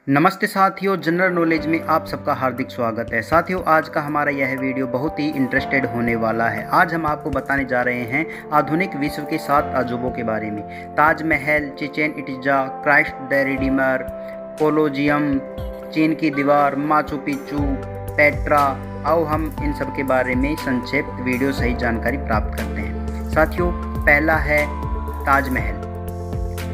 नमस्ते साथियों, general knowledge में आप सबका हार्दिक स्वागत है। साथियों, आज का हमारा यह वीडियो बहुत ही इंटरेस्टेड होने वाला है। आज हम आपको बताने जा रहे हैं आधुनिक विश्व के 7 अजूबों के बारे में। Taj Mahal, Chichen Itza, Christ the Redeemer, Colosseum, चीन की दीवार, माचू पिच्चू, पेट्रा। आओ हम इन सब के बारे में संक्षिप्त वीडियो सही जानकारी प्राप्त करते हैं। साथियों, पहला है ताजमहल।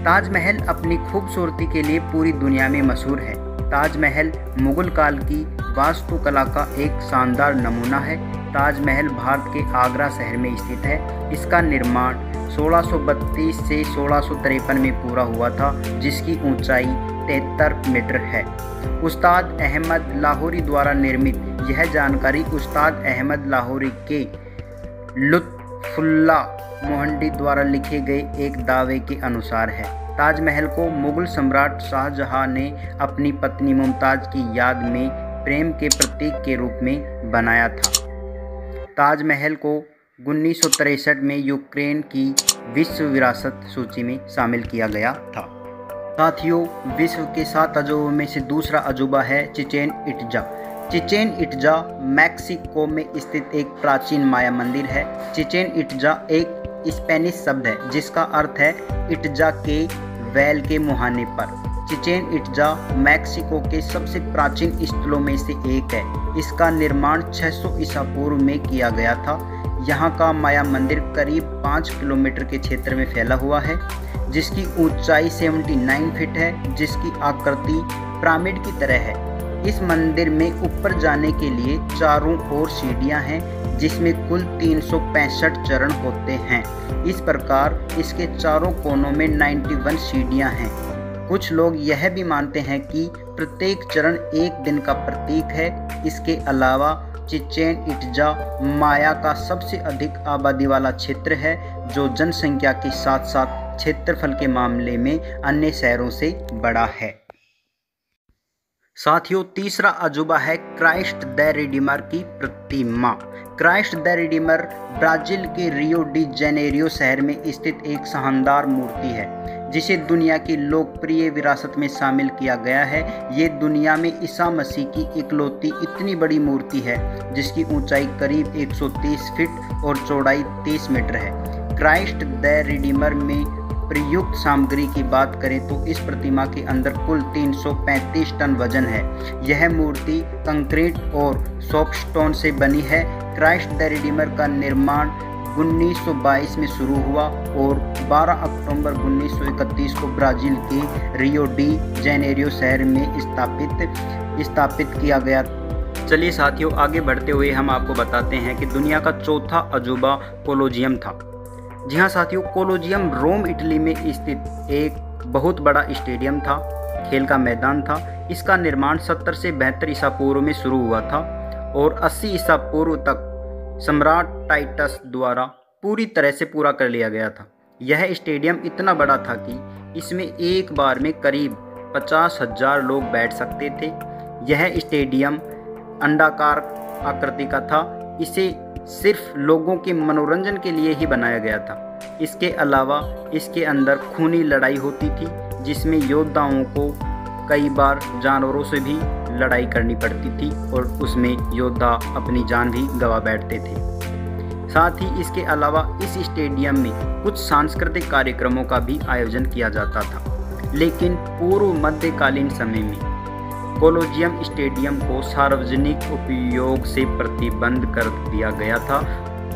ताजमहल अपनी खूबसूरती के लिए पूरी दुनिया में मशहूर है। ताजमहल मुगल काल की वास्तुकला का एक शानदार नमूना है। ताजमहल भारत के आगरा शहर में स्थित है। इसका निर्माण 1632 से 1653 में पूरा हुआ था, जिसकी ऊंचाई 73 मीटर है। उस्ताद अहमद लाहौरी द्वारा निर्मित यह जानकारी उस्ताद अहमद लाहौरी के लुत्फुल्लाह मोहंडी द्वारा लिखे गए एक दावे के अनुसार है। ताजमहल को मुगल सम्राट शाहजहां ने अपनी पत्नी मुमताज की याद में प्रेम के प्रतीक के रूप में बनाया था। ताजमहल को 1963 में यूक्रेन की विश्व विरासत सूची में शामिल किया गया था। साथियों, विश्व के 7 अजूबों में से दूसरा अजूबा है Chichen Itza. Chichen Itza Mexico में स्थित एक प्राचीन माया मंदिर है। चिचेन इट्जा एक स्पेनिश शब्द है जिसका अर्थ है इट्जा के वैल के मुहाने पर। चिचेन इट्जा मैक्सिको के सबसे प्राचीन स्थलों में से एक है। इसका निर्माण 600 ईसा पूर्व में किया गया था। यहाँ का माया मंदिर करीब 5 किलोमीटर के क्षेत्र में फैला हुआ है, जिसकी ऊंचाई 79 फीट है, जिसकी आकृति पिरामिड की तरह है। इस मंदिर में ऊपर जाने के लिए चारों ओर सीढ़ियां हैं, जिसमें कुल 365 चरण होते हैं। इस प्रकार इसके चारों कोनों में 91 सीढ़ियां हैं। कुछ लोग यह भी मानते हैं कि प्रत्येक चरण एक दिन का प्रतीक है। इसके अलावा चिचेन इट्जा माया का सबसे अधिक आबादी वाला क्षेत्र है, जो जनसंख्या के साथ साथ क्षेत्रफल के मामले में अन्य शहरों से बड़ा है। साथियों, तीसरा अजूबा है क्राइस्ट द रिडीमर की प्रतिमा। क्राइस्ट द रिडीमर ब्राजील के रियो डी जेनेरियो शहर में स्थित एक शानदार मूर्ति है, जिसे दुनिया की लोकप्रिय विरासत में शामिल किया गया है। ये दुनिया में ईसा मसीह की इकलौती इतनी बड़ी मूर्ति है, जिसकी ऊंचाई करीब 130 फीट और चौड़ाई 30 मीटर है। क्राइस्ट द रिडीमर में प्रयुक्त सामग्री की बात करें तो इस प्रतिमा के अंदर कुल 335 टन वजन है। यह मूर्ति कंक्रीट और सोपस्टोन से बनी है। क्राइस्ट द रिडीमर का निर्माण 1922 में शुरू हुआ और 12 अक्टूबर 1931 को ब्राजील के रियो डी जेनेरियो शहर में स्थापित किया गया। चलिए साथियों, आगे बढ़ते हुए हम आपको बताते हैं कि दुनिया का चौथा अजूबा कोलोजियम था। जी हाँ साथियों, कोलोजियम रोम इटली में स्थित एक बहुत बड़ा स्टेडियम था, खेल का मैदान था। इसका निर्माण 70 से 72 ईसा पूर्व में शुरू हुआ था और 80 ईसा पूर्व तक सम्राट टाइटस द्वारा पूरी तरह से पूरा कर लिया गया था। यह स्टेडियम इतना बड़ा था कि इसमें एक बार में करीब 50,000 लोग बैठ सकते थे। यह स्टेडियम अंडाकार आकृति का था। इसे सिर्फ लोगों के मनोरंजन के लिए ही बनाया गया था। इसके अलावा इसके अंदर खूनी लड़ाई होती थी, जिसमें योद्धाओं को कई बार जानवरों से भी लड़ाई करनी पड़ती थी और उसमें योद्धा अपनी जान भी गंवा बैठते थे। साथ ही इसके अलावा इस स्टेडियम में कुछ सांस्कृतिक कार्यक्रमों का भी आयोजन किया जाता था। लेकिन पूर्व मध्यकालीन समय में कोलोजियम स्टेडियम को सार्वजनिक उपयोग से प्रतिबंध कर दिया गया था।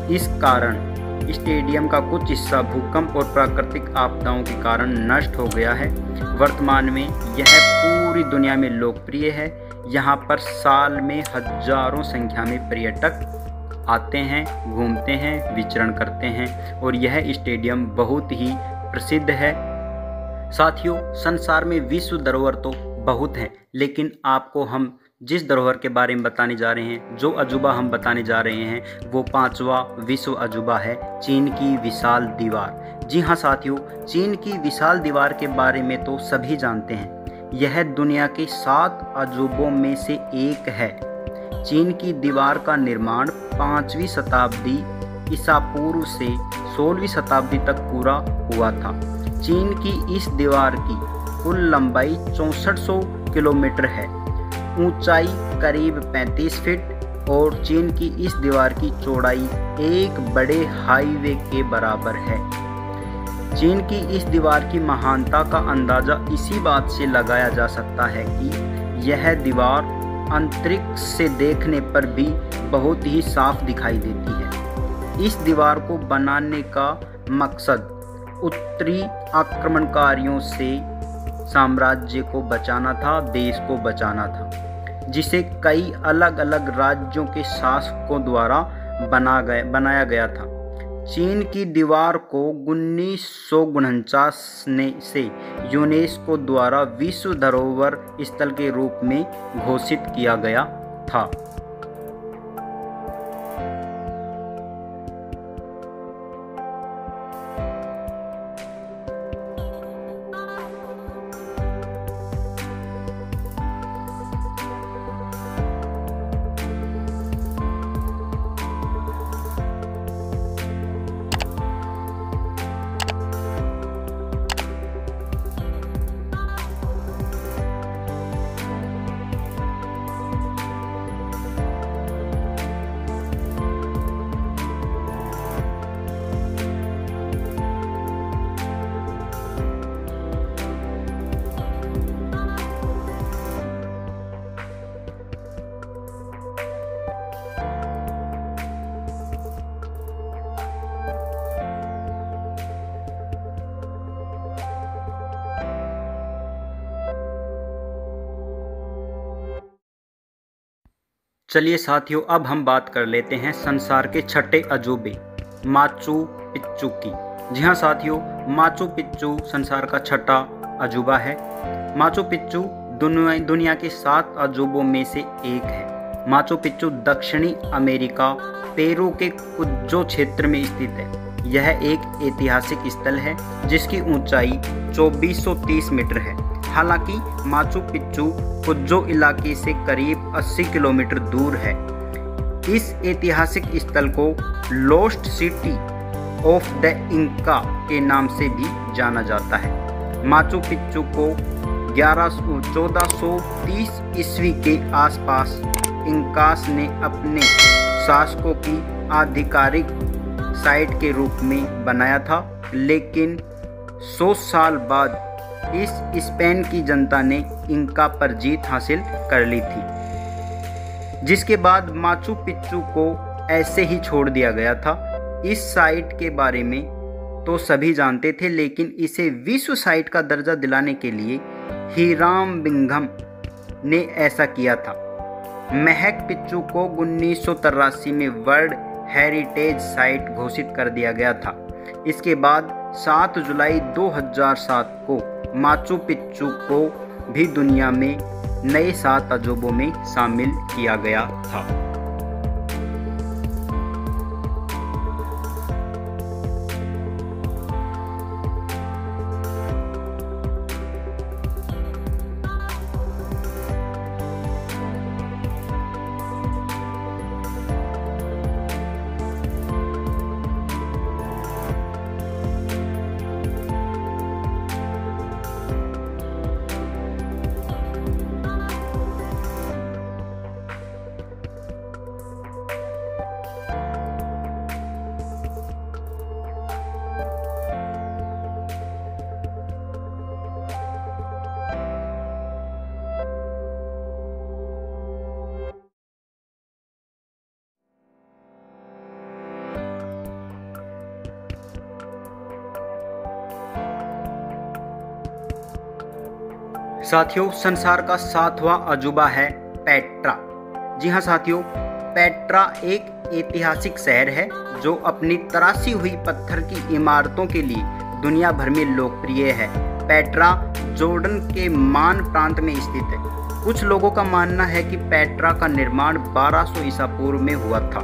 इस कारण स्टेडियम का कुछ हिस्सा भूकंप और प्राकृतिक आपदाओं के कारण नष्ट हो गया है। वर्तमान में यह पूरी दुनिया में लोकप्रिय है। यहाँ पर साल में हजारों संख्या में पर्यटक आते हैं, घूमते हैं, विचरण करते हैं और यह स्टेडियम बहुत ही प्रसिद्ध है। साथियों, संसार में विश्व धरोहर तो बहुत हैं, लेकिन आपको हम जिस धरोहर के बारे में बताने जा रहे हैं, जो अजूबा हम बताने जा रहे हैं, वो 5वां विश्व अजूबा है चीन की विशाल दीवार। जी हाँ साथियों, चीन की विशाल दीवार के बारे में तो सभी जानते हैं। यह दुनिया के 7 अजूबों में से एक है। चीन की दीवार का निर्माण 5वीं शताब्दी ईसा पूर्व से 16वीं शताब्दी तक पूरा हुआ था। चीन की इस दीवार की कुल लंबाई 6400 किलोमीटर है, ऊंचाई करीब 35 फीट और चीन की इस दीवार की चौड़ाई एक बड़े हाईवे के बराबर है। चीन की इस दीवार की महानता का अंदाज़ा इसी बात से लगाया जा सकता है कि यह दीवार अंतरिक्ष से देखने पर भी बहुत ही साफ दिखाई देती है। इस दीवार को बनाने का मकसद उत्तरी आक्रमणकारियों से साम्राज्य को बचाना था, देश को बचाना था, जिसे कई अलग अलग राज्यों के शासकों द्वारा बनाया गया था। चीन की दीवार को 1949 से यूनेस्को द्वारा विश्व धरोहर स्थल के रूप में घोषित किया गया था। चलिए साथियों, अब हम बात कर लेते हैं संसार के छठे अजूबे माचू पिच्चू की। जी हाँ साथियों, माचू पिच्चू संसार का छठा अजूबा है। माचू पिच्चू दुनिया के 7 अजूबों में से एक है। माचू पिच्चू दक्षिणी अमेरिका पेरू के कुज्जो क्षेत्र में स्थित है। यह एक ऐतिहासिक स्थल है जिसकी ऊंचाई 2430 मीटर है। हालांकि माचू पिच्चू कुज्जो इलाके से करीब 80 किलोमीटर दूर है। इस ऐतिहासिक स्थल को lost city of the Inca के नाम से भी जाना जाता है। माचू पिच्चू को 1430 ईस्वी के आसपास इंकास ने अपने शासकों की आधिकारिक साइट के रूप में बनाया था, लेकिन 100 साल बाद इस स्पेन की जनता ने इंका पर जीत हासिल कर ली थी, जिसके बाद माचू पिच्चू को ऐसे ही छोड़ दिया गया था। इस साइट के बारे में तो सभी जानते थे, लेकिन इसे विश्व साइट का दर्जा दिलाने के लिए हीराम बिंघम ने ऐसा किया था। महक पिच्चू को 1983 में वर्ल्ड हेरिटेज साइट घोषित कर दिया गया था। इसके बाद 7 जुलाई 2007 को माचू पिच्चू को भी दुनिया में नए 7 अजूबों में शामिल किया गया था। साथियों, संसार का 7वां अजूबा है पेट्रा। जी हाँ साथियों, पेट्रा एक ऐतिहासिक शहर है जो अपनी तराशी हुई पत्थर की इमारतों के लिए दुनिया भर में लोकप्रिय है। पेट्रा जॉर्डन के मान प्रांत में स्थित है। कुछ लोगों का मानना है कि पेट्रा का निर्माण 1200 ईसा पूर्व में हुआ था।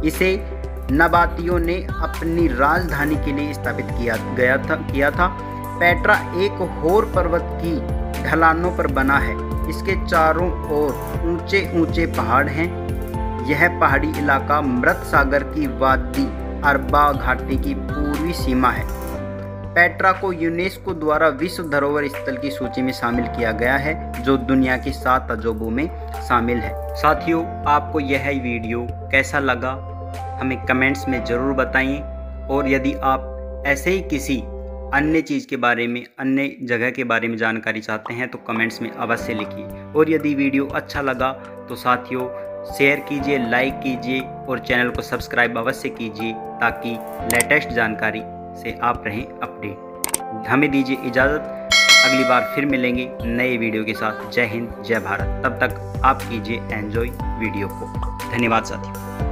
इसे नबातियों ने अपनी राजधानी के लिए स्थापित किया था। पेट्रा एक होर पर्वत की ढलानों पर बना है। इसके चारों ओर ऊंचे ऊंचे पहाड़ हैं। यह पहाड़ी इलाका मृत सागर की वादी अरबा घाटी की पूर्वी सीमा है। पेट्रा को यूनेस्को द्वारा विश्व धरोहर स्थल की सूची में शामिल किया गया है, जो दुनिया की 7 अजूबों में शामिल है। साथियों, आपको यह वीडियो कैसा लगा हमें कमेंट्स में ज़रूर बताइए, और यदि आप ऐसे ही किसी अन्य चीज़ के बारे में, अन्य जगह के बारे में जानकारी चाहते हैं तो कमेंट्स में अवश्य लिखिए। और यदि वीडियो अच्छा लगा तो साथियों शेयर कीजिए, लाइक कीजिए और चैनल को सब्सक्राइब अवश्य कीजिए, ताकि लेटेस्ट जानकारी से आप रहें अपडेट। हमें दीजिए इजाज़त, अगली बार फिर मिलेंगे नए वीडियो के साथ। जय हिंद, जय भारत। तब तक आप कीजिए एंजॉय वीडियो को। धन्यवाद साथियों।